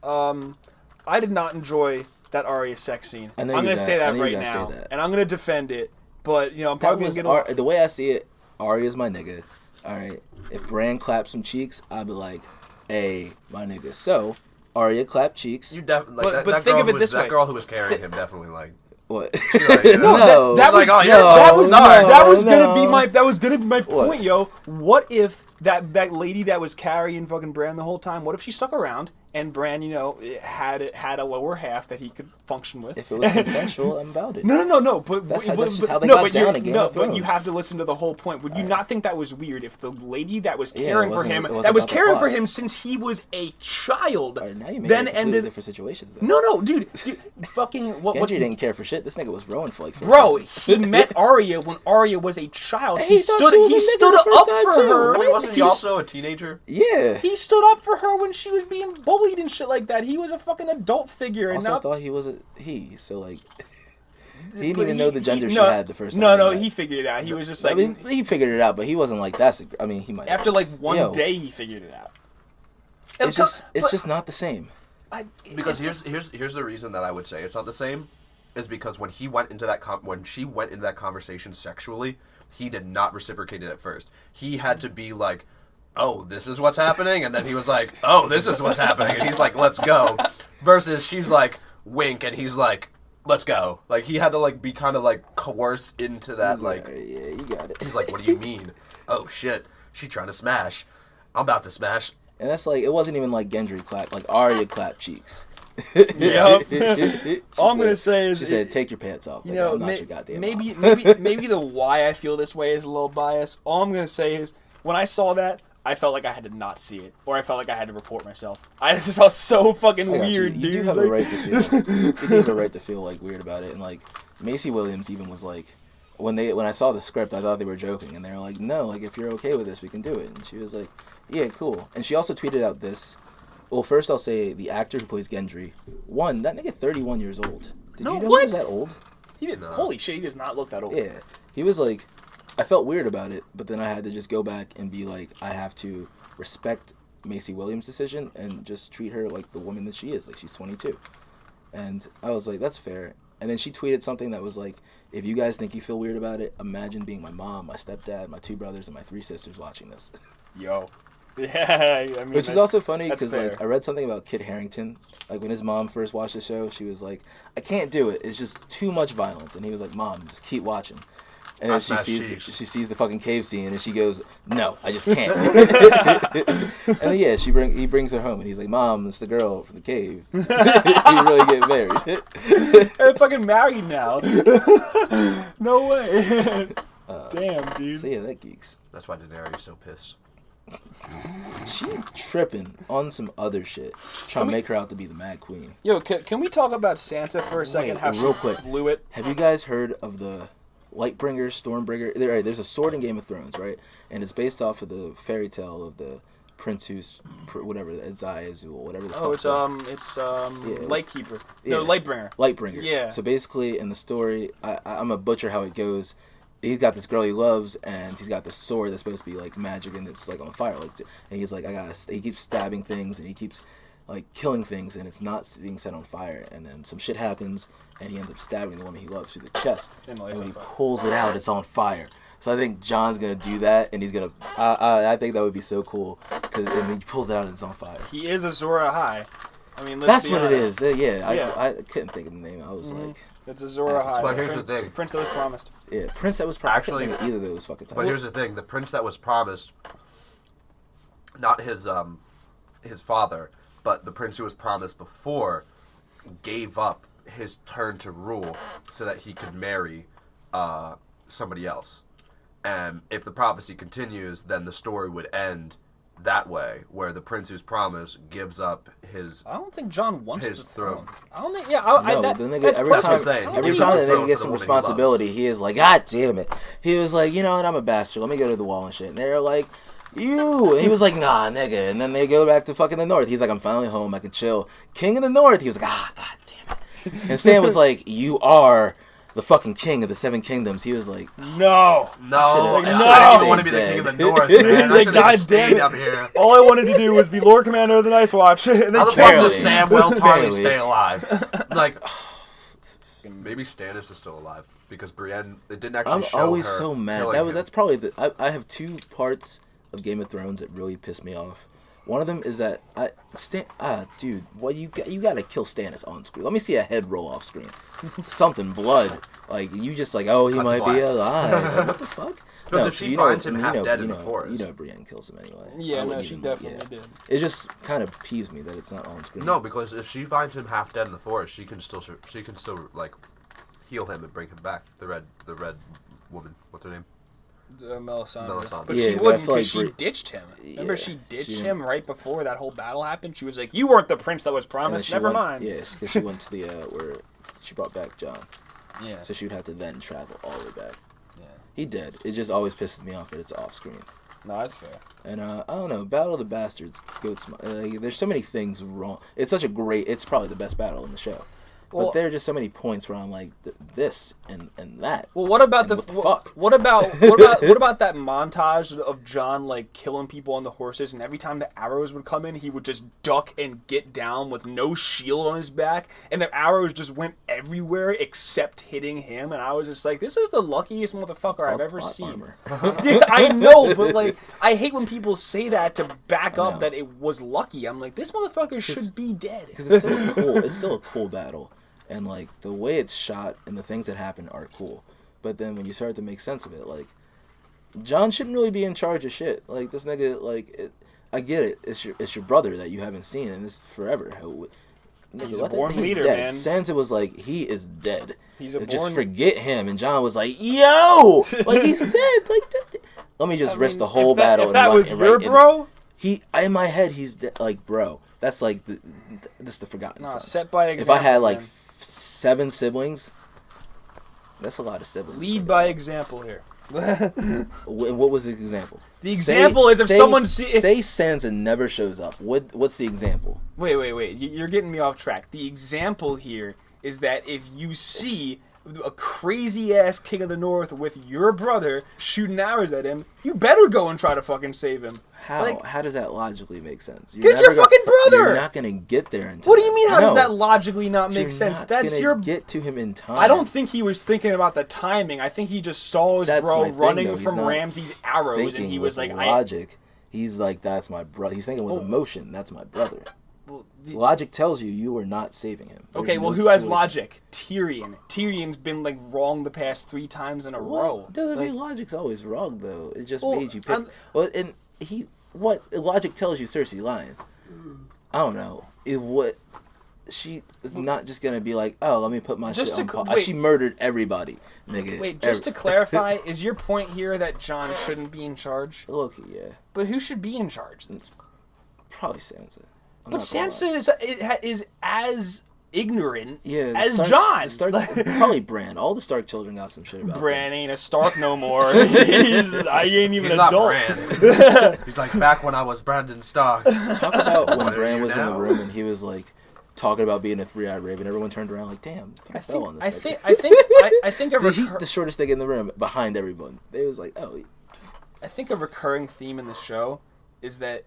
I did not enjoy that Arya sex scene. I'm going to say that right now, and I'm going to defend it. But I'm probably going to get off. The way I see it, Arya's my nigga. All right, if Bran claps some cheeks, I'll be like, "Hey, my nigga." So Arya clapped cheeks. You definitely. But that think girl of it who was- this way. That girl who was carrying him definitely like. What? No, that was like, oh, that was no. gonna be my point, yo. What if that lady that was carrying fucking Bran the whole time? What if she stuck around and Bran, had a lower half that he could function with? If it was consensual, I'm about it. No. But that's just how they got down in Game of but you Thrones. have to listen to the whole point. Would you not think that was weird if the lady that was Yeah, caring it for wasn't- him, it wasn't that was about the caring for plot. him since he was a child, All right, now you make then it ended different situations. Though. No, dude, fucking what? Gendry What's didn't care for shit. This nigga was rowing for like 4 Bro, seasons. he met Arya when Arya was a child. Hey, He he thought stood she was a he nigga stood the first up time, for too. her. I mean, wasn't he He's- also a teenager? Yeah. He stood up for her when she was being bullied and shit like that. He was a fucking adult figure. And Also, I not, thought he was so like he didn't even know the gender she no, had the first time. No, they met. he figured it out. He was just I like mean, he figured it out, but he wasn't like that. I mean, he might. after like one Yo. day he figured it out. It's just not the same. Because here's the reason that I would say it's not the same, is because when he went into that when she went into that conversation sexually, he did not reciprocate it at first. He had to be like, "Oh, this is what's happening," and then he was like, "Oh, this is what's happening," and he's like, "Let's go," versus she's like, "Wink," and he's like, "Let's go." Like he had to like be kind of like coerced into that. Like, yeah, you got it. he's like, "What do you mean?" "Oh shit, she trying to smash. I'm about to smash." And that's like, it wasn't even like Gendry clapped, like Arya clapped cheeks. Yep. All I'm gonna say is she said, "Take your pants off." You Like, know, I'm not your goddamn maybe mom. maybe the why I feel this way is a little biased. All I'm gonna say is when I saw that, I felt like I had to not see it, or I felt like I had to report myself. I just felt so fucking I got weird, you. dude. You do have Like- a right to feel. You do have a right to feel like weird about it. And like Maisie Williams even was like, when I saw the script, I thought they were joking, and they were like, "No, like if you're okay with this, we can do it." And she was like, "Yeah, cool." And she also tweeted out this. Well, first I'll say the actor who plays Gendry. One, that nigga 31 years old. Did No, you know what? he was that old? He did. Holy shit, he does not look that old. Yeah, he was like, I felt weird about it, but then I had to just go back and be like, I have to respect Maisie Williams' decision and just treat her like the woman that she is. Like she's 22, and I was like, that's fair. And then she tweeted something that was like, if you guys think you feel weird about it, imagine being my mom, my stepdad, my 2 brothers, and my 3 sisters watching this. Yo. Yeah, I mean, which is also funny because fair. like I read something about Kit Harington. Like when his mom first watched the show, she was like, "I can't do it. It's just too much violence." And he was like, "Mom, just keep watching." And then she sees the fucking cave scene, and she goes, "No, I just can't." And then, yeah, he brings her home, and he's like, "Mom, it's the girl from the cave. You really get married." They're fucking married now. No way. Damn, dude. So yeah, that geeks. That's why Daenerys so pissed. She tripping on some other shit, trying to make her out to be the Mad Queen. Yo, can we talk about Sansa for a second? Wait, how real she quick. blew it? Have you guys heard of the Lightbringer, Stormbringer? There's a sword in Game of Thrones, right? And it's based off of the fairy tale of the prince who's whatever, Azul, whatever the fuck. Lightkeeper. No, Lightbringer. Lightbringer. Yeah. So basically, in the story, I'm a butcher how it goes. He's got this girl he loves, and he's got this sword that's supposed to be like magic, and it's like on fire. Like, and he's like, he keeps stabbing things, and he keeps like killing things, and it's not being set on fire. And then some shit happens, and he ends up stabbing the woman he loves through the chest. And when he pulls it out, it's on fire. So I think John's gonna do that, and he's gonna. I think that would be so cool because he pulls it out and it's on fire. He is Azor Ahai. I mean, that's be what honest. it is. Yeah, I couldn't think of the name. I was like. It's Azor Ahai. But here's the thing. The prince that was promised. Yeah, prince that was promised. Actually, either of those fucking times. But here's the thing: the prince that was promised, not his father, but the prince who was promised before, gave up his turn to rule so that he could marry somebody else. And if the prophecy continues, then the story would end that way, where the prince who's promised gives up his. I don't think John wants his the throne. throne. I don't think. Yeah, every time the nigga gets some responsibility, he is like, God damn it. He was like, you know what? I'm a bastard. Let me go to the wall and shit. And they're like, you. And he was like, nah, nigga. And then they go back to fucking the north. He's like, I'm finally home. I can chill. King of the North. He was like, God damn it. And Sam was like, you are the fucking king of the 7 kingdoms. He was like, no. I didn't even want to be the king of the north, man. I should have stayed up here. All I wanted to do was be Lord Commander of the Nice Watch. And how the fuck does Samwell Tarly stay alive? Like, maybe Stannis is still alive because Brienne. It didn't actually show her. I'm always so mad. That's probably I have 2 parts of Game of Thrones that really piss me off. One of them is that dude, what you gotta kill Stannis on screen. Let me see a head roll off screen, something blood. Like you just like, oh, he might be alive. Like, what the fuck? Because if she finds him half dead in the forest, you know Brienne kills him anyway. Yeah, no, she definitely did. It just kind of peeves me that it's not on screen. No, because if she finds him half dead in the forest, she can still like heal him and bring him back. The red woman. What's her name? Melisandre. But she wouldn't because she ditched him. Remember, she ditched him right before that whole battle happened. She was like, "You weren't the prince that was promised. Never mind." Yeah, because she went to the where she brought back John. Yeah. So she would have to then travel all the way back. Yeah. He dead. It just always pisses me off that it's off screen. No, that's fair. And I don't know, Battle of the Bastards, there's so many things wrong. It's such a great. It's probably the best battle in the show. But there are just so many points where I'm like this and that. Well, what about what about that montage of John like killing people on the horses, and every time the arrows would come in, he would just duck and get down with no shield on his back, and the arrows just went everywhere except hitting him, and I was just like, this is the luckiest motherfucker I've ever seen. Yeah, I know, but like I hate when people say that to back up that it was lucky. I'm like, this motherfucker should be dead. Because it's still cool. It's still a cool battle. And, like, the way it's shot and the things that happen are cool. But then when you start to make sense of it, like, John shouldn't really be in charge of shit. Like, this nigga, like, I get it. It's your brother that you haven't seen, and it's forever. He's a born leader, man. Sansa was like, he is dead. Just forget him. And John was like, yo! Like, he's dead. Like, let me just risk the whole battle. If that was your bro? In my head, he's dead. Like, bro. That's like, this is the forgotten son. Set by example. If I had, like, 7 siblings, that's a lot of siblings. Lead by example here. What was the example? The example is if someone say Sansa never shows up. What's the example? Wait. You're getting me off track. The example here is that if you see a crazy ass king of the north with your brother shooting arrows at him, you better go and try to fucking save him. How? Like, How does that logically make sense? Because you're fucking brother. You're not gonna get there in time. What do you mean? How No. does that logically not make You're sense? not That's gonna your. get to him in time. I don't think he was thinking about the timing. I think he just saw his That's bro my thing, running though. He's from not Ramsey's arrows, and thinking he was with like, logic. He's like, that's my brother. He's thinking with emotion. That's my brother. Well, Logic tells you are not saving him. There's okay, well, no who has situation. logic? Tyrion. Tyrion's been like wrong the past 3 times in a row. Doesn't Like, mean logic's always wrong though. It just Well, made you pick. Well, and what logic tells you Cersei lying. I don't know. She is not just gonna be like, oh, let me put my Just shit on to- pause. wait. She murdered everybody, nigga. Wait, just to clarify, is your point here that Jon shouldn't be in charge? Look, yeah, But who should be in charge? it's probably Sansa. I'm But not gonna Sansa lie. is as ignorant Yeah, the as Starks- Jon. The Stark, probably Bran. All the Stark children got some shit about Bran ain't a Stark no more. I ain't even He's an not adult. Bran. He's like, back when I was Brandon Stark. Talk about when What are Bran you was in the now? room and he was like talking about being a 3-eyed raven. Everyone turned around like, damn, I fell on this. I nigga. think a the shortest nigga in the room behind everyone. They was like, oh, I think a recurring theme in the show is that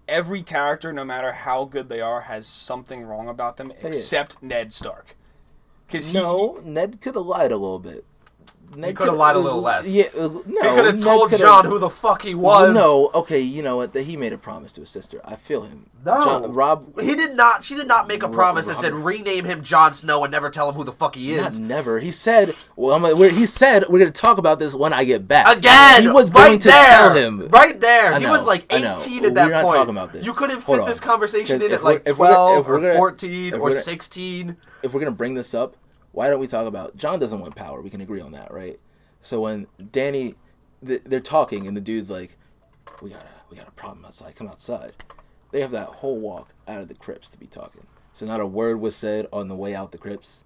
every character, no matter how good they are, has something wrong about them, except Ned Stark. Because Ned could have lied a little bit. He could have lied a little less. Yeah, no. He could have Ned told coulda- Jon who the fuck he was. No, okay, you know what? He made a promise to his sister. I feel him. No. Rob. He did not. She did not make a promise that said rename him Jon Snow and never tell him who the fuck he is. Not never. He said, he said we're going to talk about this when I get back. Again, He was right going to there, tell him. right there. I He know, was like I know. 18 at that We're not point. talking about this. You couldn't Hold fit on. this conversation 'Cause in if at like we're- if we're gonna- 12 if we're or gonna- 14 if or we're gonna- 16. If we're going to bring this up, why don't we talk about Jon doesn't want power. We can agree on that, right? So when Dany, they're talking and the dude's like, we got a problem outside. Come outside. They have that whole walk out of the crypts to be talking. So not a word was said on the way out the crypts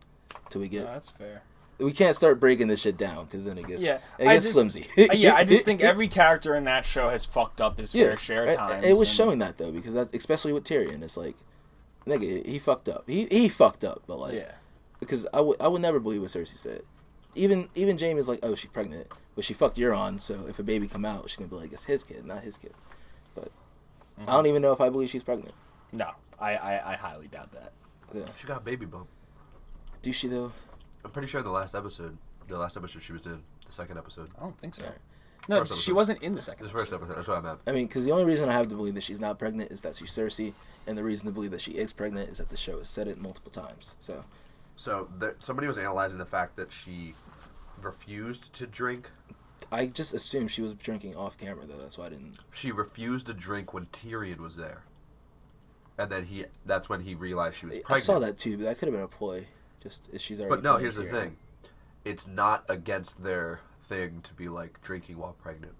till we get. No, that's fair. We can't start breaking this shit down because then it gets flimsy. I just think every character in that show has fucked up his fair share of times. It was showing that though because that, especially with Tyrion, it's like, nigga, he fucked up. He fucked up, but like, because I would never believe what Cersei said. Even Jaime's like, oh, she's pregnant, but she fucked Euron, so if a baby come out, she's gonna be like, it's his kid, not his kid. But I don't even know if I believe she's pregnant. No, I highly doubt that. Yeah. She got a baby bump. Do she though? I'm pretty sure in the last episode she was in, the second episode. I don't think so. No, First she episode. wasn't in the second. This first episode, that's what I meant. I mean, because the only reason I have to believe that she's not pregnant is that she's Cersei, and the reason to believe that she is pregnant is that the show has said it multiple times. So Somebody was analyzing the fact that she refused to drink. I just assumed she was drinking off camera though. That's why I didn't. She refused to drink when Tyrion was there, and then that's when he realized she was pregnant. I saw that too, but that could have been a ploy. Just she's already. But no, playing here's the Tyrion. thing: it's not against their thing to be like drinking while pregnant.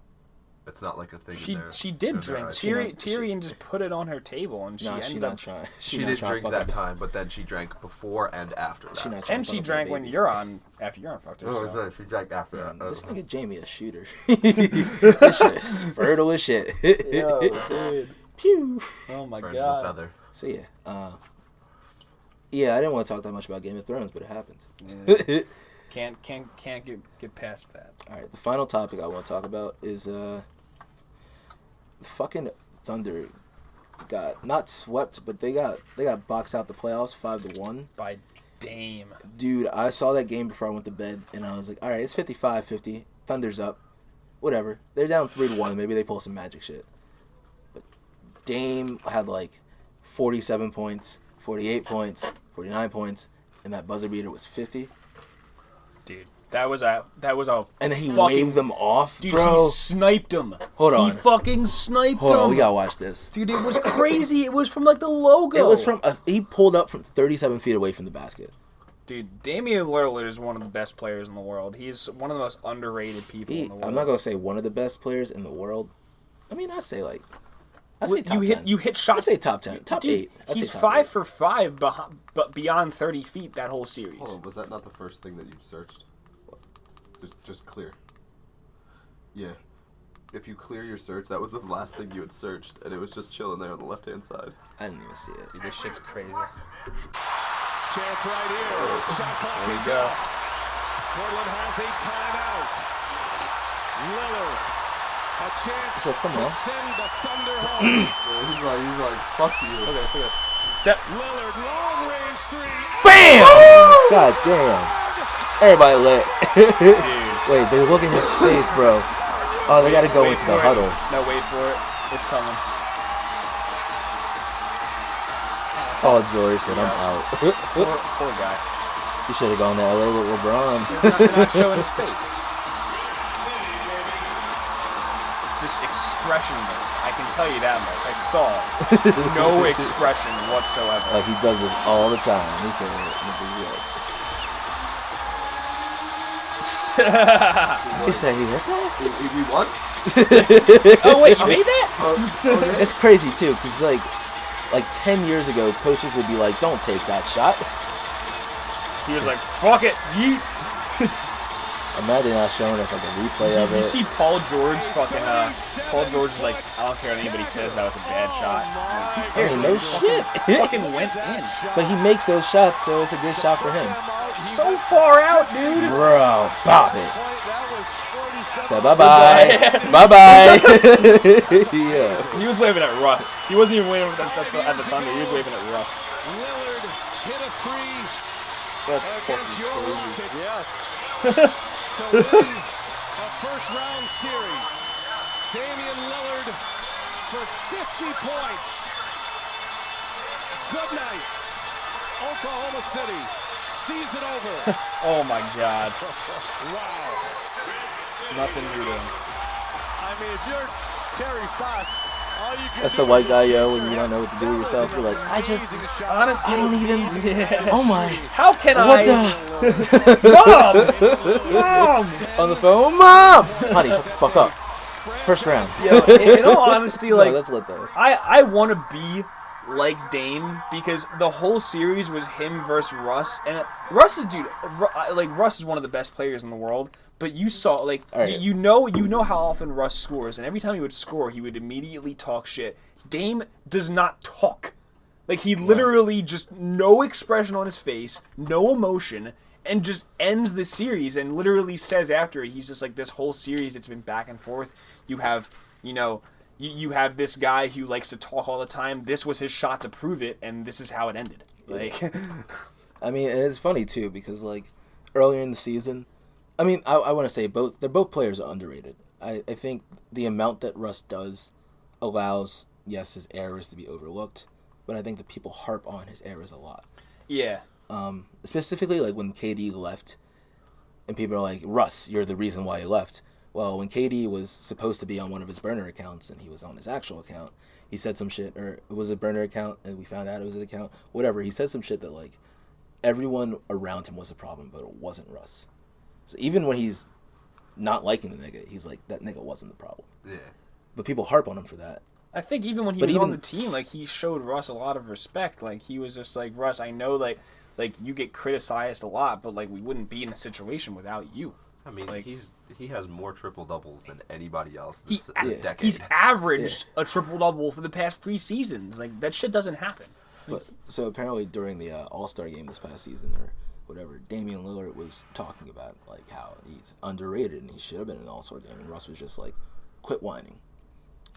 It's not like a thing. She did drink. Tyrion just put it on her table, and she ended up. She didn't drink that time, but then she drank before and after that. And she drank when after Euron fucked her. Oh, so. right. She drank after that. This nigga Jamie a shooter. This shit is fertile as shit. Yo, dude. Pew. Oh my Burns god. with feather. So yeah, I didn't want to talk that much about Game of Thrones, but it happened. Yeah. Can't get past that. All right, the final topic I want to talk about is fucking Thunder got not swept, but they got boxed out the playoffs 5-1 by Dame. Dude, I saw that game before I went to bed, and I was like, all right, it's 55-50. Thunder's up. Whatever. They're down 3-1. Maybe they pull some magic shit. But Dame had like 47 points, 48 points, 49 points, and that buzzer beater was 50. Dude, that was a and then he fucking, waved them off, dude, bro. He sniped him. Hold on. He fucking sniped Hold him. on, we gotta watch this. Dude, it was crazy. It was from like the logo. It was from he pulled up from 37 feet away from the basket. Dude, Damian Lillard is one of the best players in the world. He's one of the most underrated people in the world. I'm not gonna say one of the best players in the world. I mean, I say top 10. You hit shots. I say top 10, top 8. He's 5 for 5, but beyond 30 feet that whole series. Hold on, was that not the first thing that you searched? Just clear. Yeah. If you clear your search, that was the last thing you had searched, and it was just chilling there on the left-hand side. I didn't even see it. Dude, this shit's crazy. chance right here. Shot clock is off. Portland has a timeout. Lillard, a chance to send the Thunder home. He's like, fuck you. Look at this. Step. Lillard, long range three. Bam! God damn. Everybody lit. Wait, they look at his face, bro. Oh, they gotta go into the huddle. No, wait for it. It's coming. Oh, George said, I'm out. Poor guy. You should have gone to LA with LeBron. They're not showing his face. Just expressionless. I can tell you that much. I saw no expression whatsoever. Like he does this all the time. He said, he said he hit that? We won? Oh wait, you made that? It's crazy too, because like 10 years ago, coaches would be like, don't take that shot. He was like, fuck it, yeet. Imagine not showing us like a replay of it. You see Paul George fucking, Paul George was like, I don't care what anybody says, that was a bad shot. I mean, no shit. Fucking went in. But he makes those shots, so it's a good shot for him. So far out, dude. Bro, bop it. So bye-bye. Bye-bye. Yeah. He was waving at Russ. He wasn't even waving at the Thunder. He was waving at Russ. Lillard hit a three. That's fucking crazy. Yes. To win a first-round series. Damian Lillard for 50 points. Good night, Oklahoma City. Season over. Oh my God. Wow. Nothing new to him. I mean, if you're Terry Stotts, all you can That's do the white is guy, yo, when you don't know what to do with yourself. You're like, honestly, I don't even. Yeah. Oh my. How can what Mom! On the phone, Mom! Honey, shut the fuck up. It's the first round. Yo, in all honesty, like, no, that's lit though. I want to be like Dame because the whole series was him versus Russ, and Russ is Russ is one of the best players in the world. But you saw, like, right. you know how often Russ scores, and every time he would score, he would immediately talk shit. Dame does not talk. Like, he literally just no expression on his face, no emotion, and just ends the series and literally says after, he's just like, this whole series, it's been back and forth. You have, you have this guy who likes to talk all the time. This was his shot to prove it, and this is how it ended. Like, I mean, and it's funny, too, because, like, earlier in the season, I mean, I want to say they're both players are underrated. I think the amount that Russ does allows, yes, his errors to be overlooked, but I think that people harp on his errors a lot. Yeah. Specifically, like, when KD left, and people are like, Russ, you're the reason why he left. Well, when KD was supposed to be on one of his burner accounts, and he was on his actual account, he said some shit, or it was a burner account, and we found out it was his account, whatever. He said some shit that, like, everyone around him was a problem, but it wasn't Russ. So even when he's not liking the nigga, he's like, that nigga wasn't the problem. Yeah. But people harp on him for that. I think even when he was on the team, like, he showed Russ a lot of respect. Like, he was just like, Russ, I know, like you get criticized a lot, but, like, we wouldn't be in a situation without you. I mean, like, he has more triple doubles than anybody else this decade. He's averaged a triple double for the past 3 seasons. Like, that shit doesn't happen. But so apparently during the All-Star game this past season, or whatever, Damian Lillard was talking about, like, how he's underrated and he should have been in an All-Star game, and Russ was just like, quit whining.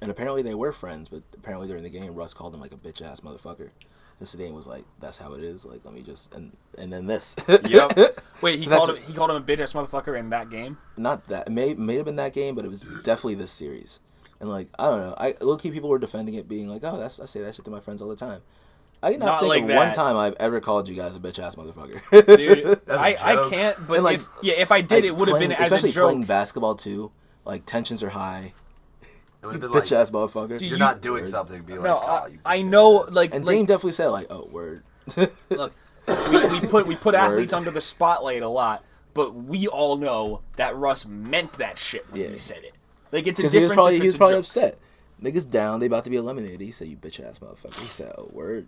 And apparently they were friends, but apparently during the game, Russ called him like a bitch-ass motherfucker. And Sedane was like, that's how it is, like, let me just, and then this. Yep. Wait, he called him a bitch-ass motherfucker in that game? Not that. It may have been that game, but it was definitely this series. And, like, I don't know, low-key people were defending it, being like, oh, I say that shit to my friends all the time. I cannot think of one time I've ever called you guys a bitch-ass motherfucker. Dude, I can't, but like, if I did, it would have been as a joke. Especially playing basketball, too. Like, tensions are high. Bitch-ass motherfucker. You're not doing something, be like, no, I know, like... And Dame definitely said, like, oh, word. Look, we put athletes under the spotlight a lot, but we all know that Russ meant that shit when he said it. Like, it's a difference. He was probably upset. Niggas down, they about to be eliminated. He said, you bitch-ass motherfucker. He said, oh, word.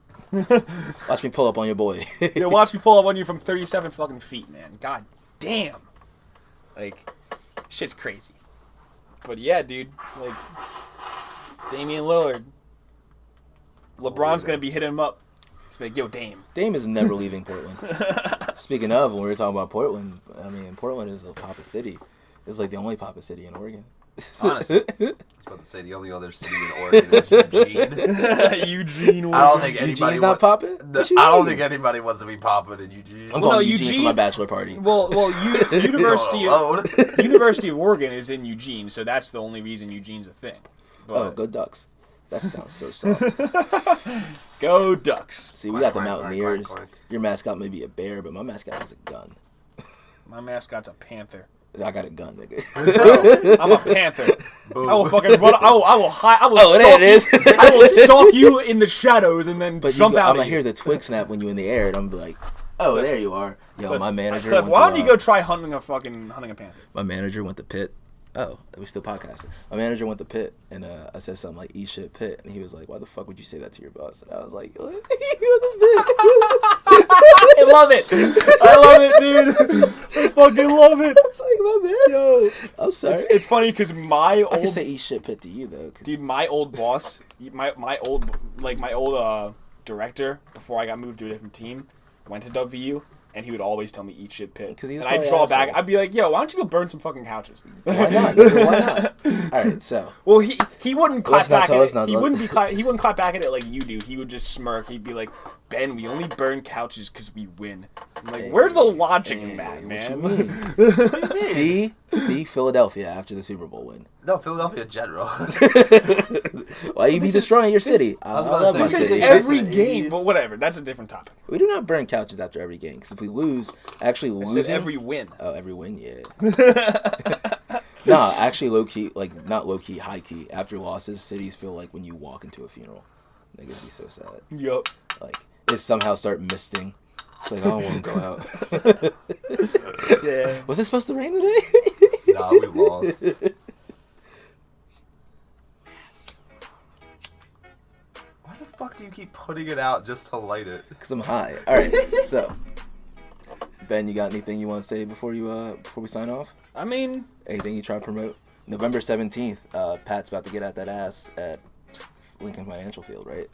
Watch me pull up on your boy. Watch me pull up on you from 37 fucking feet, man. God damn. Like, shit's crazy. But yeah, dude, like, Damian Lillard. LeBron's going to be hitting him up. It's like, yo, Dame. Dame is never leaving Portland. Speaking of, when we were talking about Portland, I mean, Portland is a Papa city. It's like the only Papa city in Oregon. Honestly. I was about to say the only other city in Oregon is Eugene. Eugene. I don't think anybody. Eugene's not popping? I don't think anybody wants to be popping in Eugene. I'm going to Eugene for my bachelor party. Well, University of Oregon is in Eugene, so that's the only reason Eugene's a thing. But, go Ducks. That sounds so soft. Go Ducks. See, we got the Mountaineers. Your mascot may be a bear, but my mascot has a gun. My mascot's a panther. I got a gun, nigga. Bro, I'm a panther. Boom. I will fucking run. I will hide. I will stalk you. I will stalk you in the shadows and then jump out. I'm gonna hear the twig snap when you in the air, and I'm like, "Oh, Cliff, there you are." Yo, Cliff, my manager. Cliff, why don't you go try hunting a panther? My manager went to Pitt. Oh, we still podcasting. My manager went to Pitt, and I said something like, "Eat shit, Pitt," and he was like, "Why the fuck would you say that to your boss?" And I was like, "You I love it. I love it, dude. I fucking love it. It's like, my man. Yo, I'm sorry. It's funny because I can say eat shit, Pitt to you though. Dude, my old boss, my old director before I got moved to a different team, went to WVU. And he would always tell me, eat shit, Pitt. And I'd draw back. I'd be like, yo, why don't you go burn some fucking couches? Why not? Why not? All right, so. Well, he wouldn't clap back at it. He wouldn't clap back at it like you do. He would just smirk. He'd be like, Ben, we only burn couches because we win. I'm like, where's the logic in that, man? See, Philadelphia after the Super Bowl win. No, Philadelphia in general. Why you be destroying your city? I love my city. Every game, but whatever. That's a different topic. We do not burn couches after every game because if we lose, actually losing. Every win. Oh, every win, yeah. Nah, actually, low key, like not low key, high key. After losses, cities feel like when you walk into a funeral, niggas be so sad. Yup. Like it somehow start misting. It's like I don't want to go out. Damn. Was it supposed to rain today? Nah, we lost. Why the fuck do you keep putting it out just to light it? Because I'm high. All right, so Ben, you got anything you want to say before we sign off? I mean, anything you try to promote? November 17th, Pat's about to get at that ass at Lincoln Financial Field, right?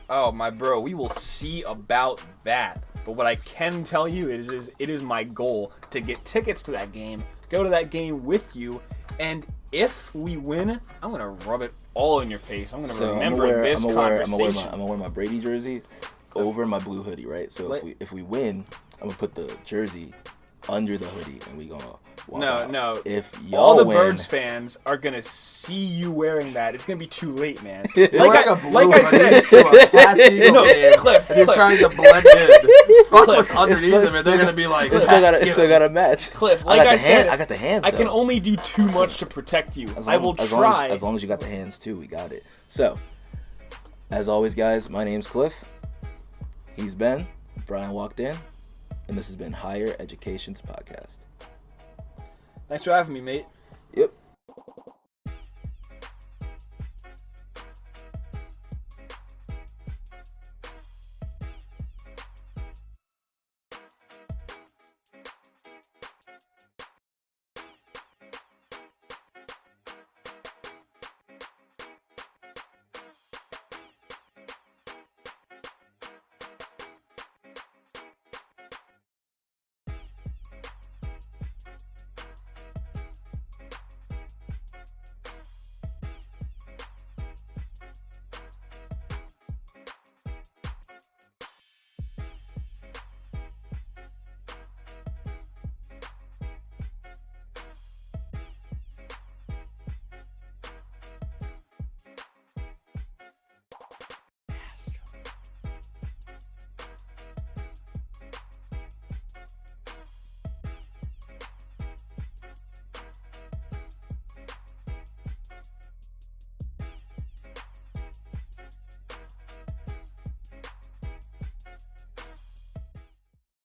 Oh, my bro, we will see about that. But what I can tell you is it is my goal to get tickets to that game, go to that game with you, and if we win, I'm going to rub it all in your face. I'm going to remember this conversation. I'm going to wear my Brady jersey over my blue hoodie, right? So if we win, I'm going to put the jersey under the hoodie, and we going to walk out. No. If y'all all the win, Birds fans are going to see you wearing that. It's going to be too late, man. Like I said, Cliff, and you're trying to blend in. Fuck what's underneath them, and they're going to be like, it's still got a match. Cliff, like I said, I got the hands, I can only do too much to protect you. I will try. As long as you got the hands, too, we got it. So, as always, guys, my name's Cliff. He's Ben. Brian walked in. And this has been Higher Education's Podcast. Thanks for having me, mate. Yep.